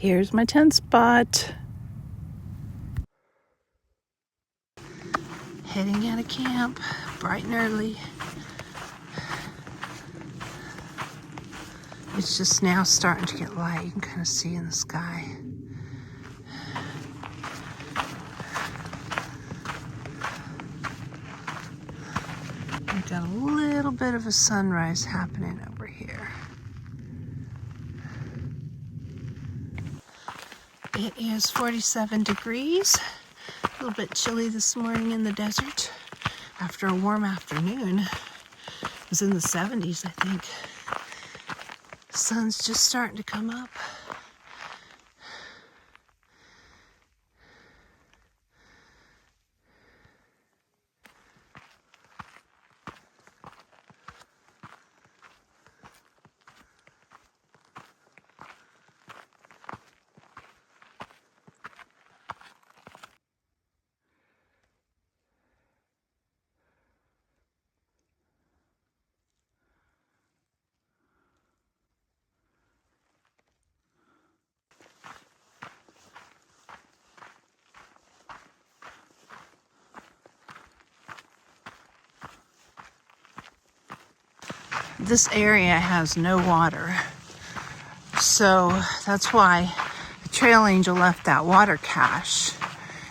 Here's my tent spot. Heading out of camp, bright and early. It's just now starting to get light. You can kind of see in the sky. We've got a little bit of a sunrise happening over here. It is 47 degrees. A little bit chilly this morning in the desert after a warm afternoon. It was in the 70s, I think. The sun's just starting to come up. This area has no water, so that's why the trail angel left that water cache,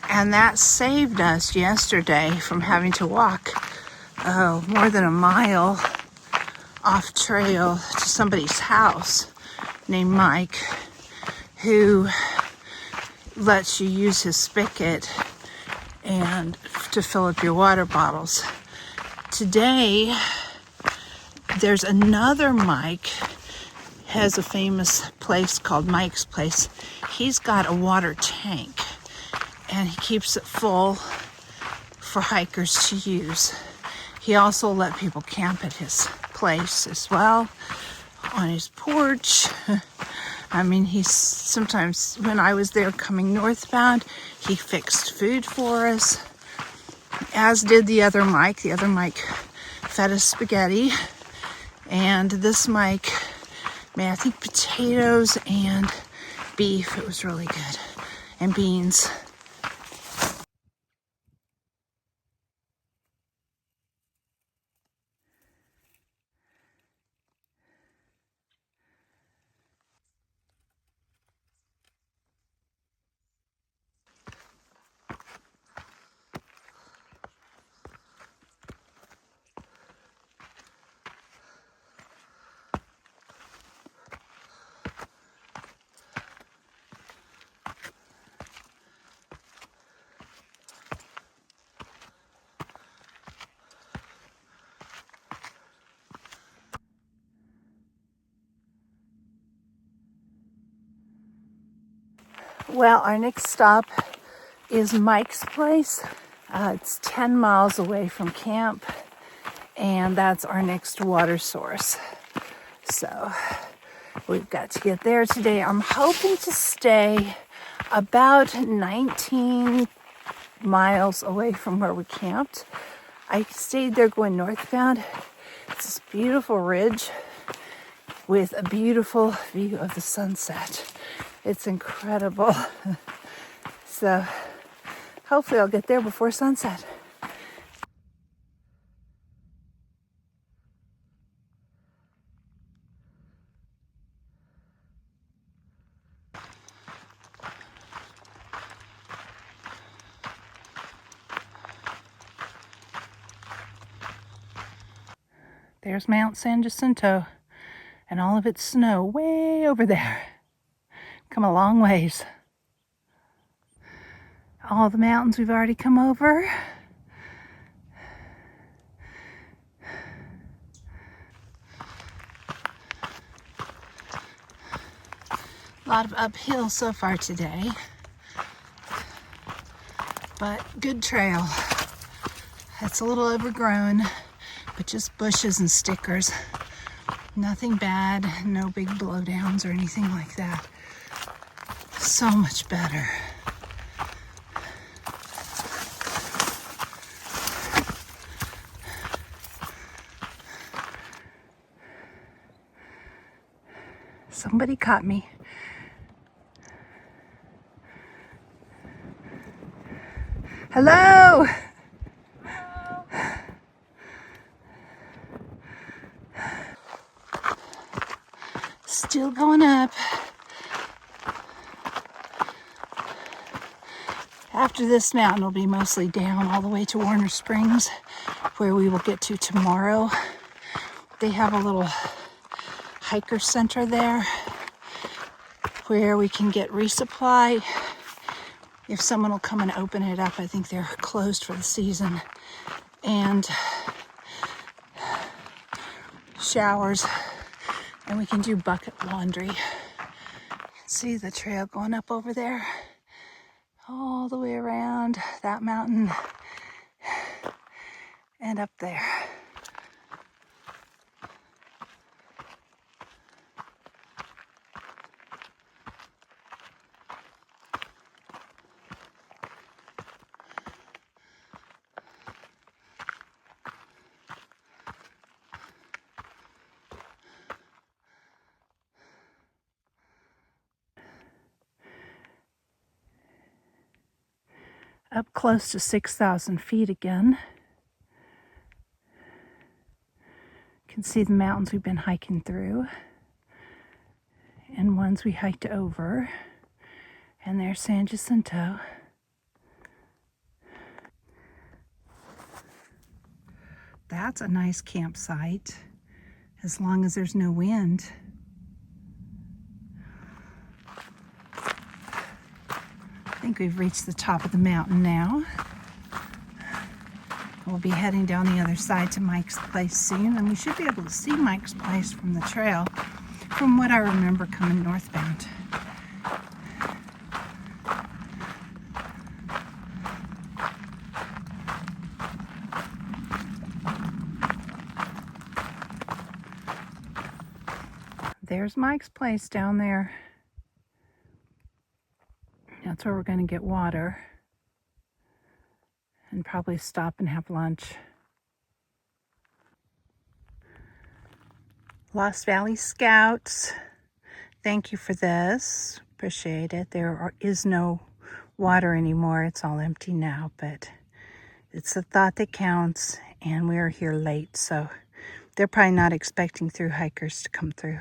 and that saved us yesterday from having to walk more than a mile off trail to somebody's house named Mike, who lets you use his spigot and to fill up your water bottles. Today there's another Mike, has a famous place called Mike's Place. He's got a water tank and he keeps it full for hikers to use. He also let people camp at his place as well, on his porch. I mean, he's sometimes, when I was there coming northbound, he fixed food for us, as did the other Mike. The other Mike fed us spaghetti. And this Mike made, I think, potatoes and beef. It was really good. And beans. Well, our next stop is Mike's Place. It's 10 miles away from camp, and that's our next water source. So we've got to get there today. I'm hoping to stay about 19 miles away from where we camped. I stayed there going northbound. It's this beautiful ridge with a beautiful view of the sunset. It's incredible. So hopefully I'll get there before sunset. There's Mount San Jacinto and all of its snow way over there. Come a long ways. All the mountains we've already come over. A lot of uphill so far today, but good trail. It's a little overgrown, but just bushes and stickers. Nothing bad, no big blowdowns or anything like that. So much better. Somebody caught me. Hello. Still going up. After this mountain will be mostly down all the way to Warner Springs, where we will get to tomorrow. They have a little hiker center there where we can get resupply. If someone will come and open it up, I think they're closed for the season. And showers, and we can do bucket laundry. See the trail going up over there, all the way around that mountain and up there. Up close to 6,000 feet again. You can see the mountains we've been hiking through and ones we hiked over. And there's San Jacinto. That's a nice campsite, as long as there's no wind. I think we've reached the top of the mountain now. We'll be heading down the other side to Mike's place soon, and we should be able to see Mike's place from the trail, from what I remember coming northbound. There's Mike's place down there. That's where we're going to get water and probably stop and have lunch. Lost Valley Scouts, thank you for this. Appreciate it. There is no water anymore. It's all empty now, but it's the thought that counts, and we are here late, so they're probably not expecting through hikers to come through.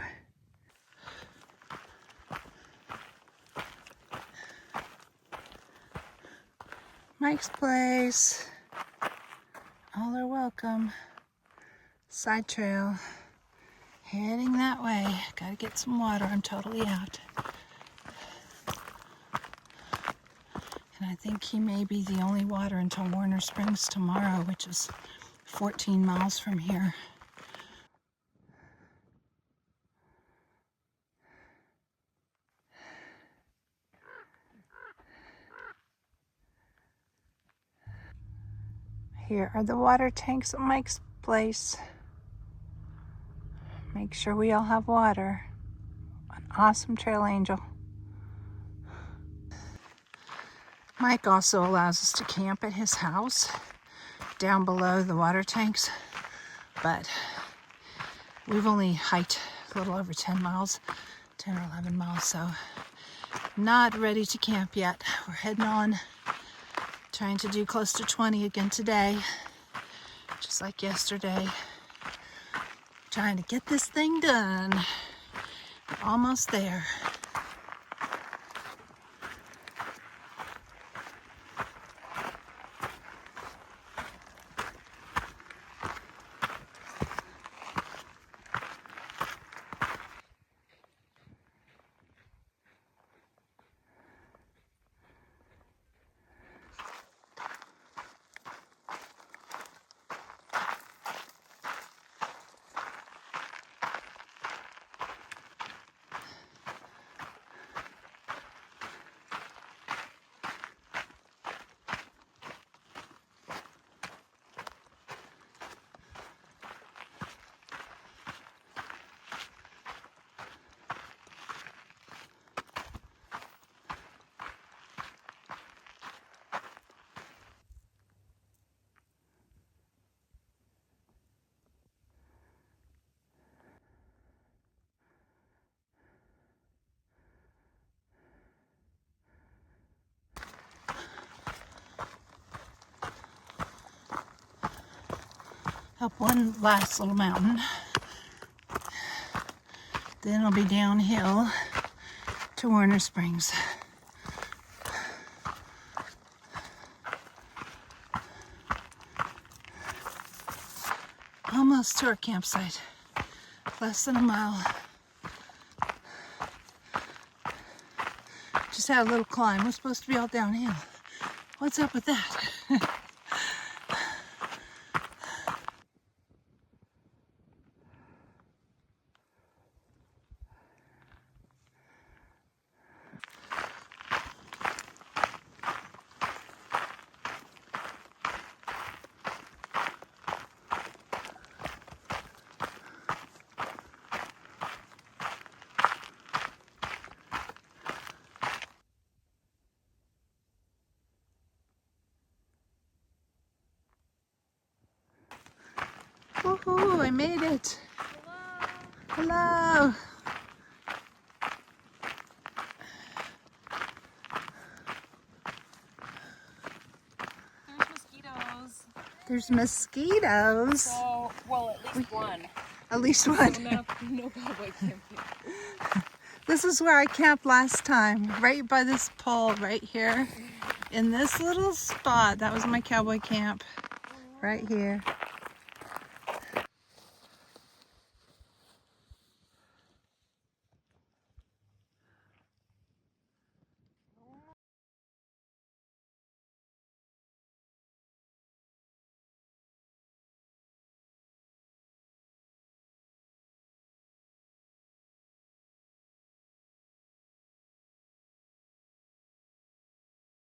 Mike's place. All are welcome. Side trail. Heading that way. Gotta get some water. I'm totally out. And I think he may be the only water until Warner Springs tomorrow, which is 14 miles from here. Here are the water tanks at Mike's place. Make sure we all have water. An awesome trail angel. Mike also allows us to camp at his house down below the water tanks, but we've only hiked a little over 10 miles, 10 or 11 miles, so not ready to camp yet. We're heading on, trying to do close to 20 again today, just like yesterday. Trying to get this thing done. We're almost there. up one last little mountain. Then I'll be downhill to Warner Springs. Almost to our campsite. Less than a mile. Just had a little climb. We're supposed to be all downhill. What's up with that? Woohoo, I made it. Hello. Hello. There's mosquitoes. So, well, at least one. At least one. No cowboy camping. This is where I camped last time, right by this pole right here. In this little spot. That was my cowboy camp right here.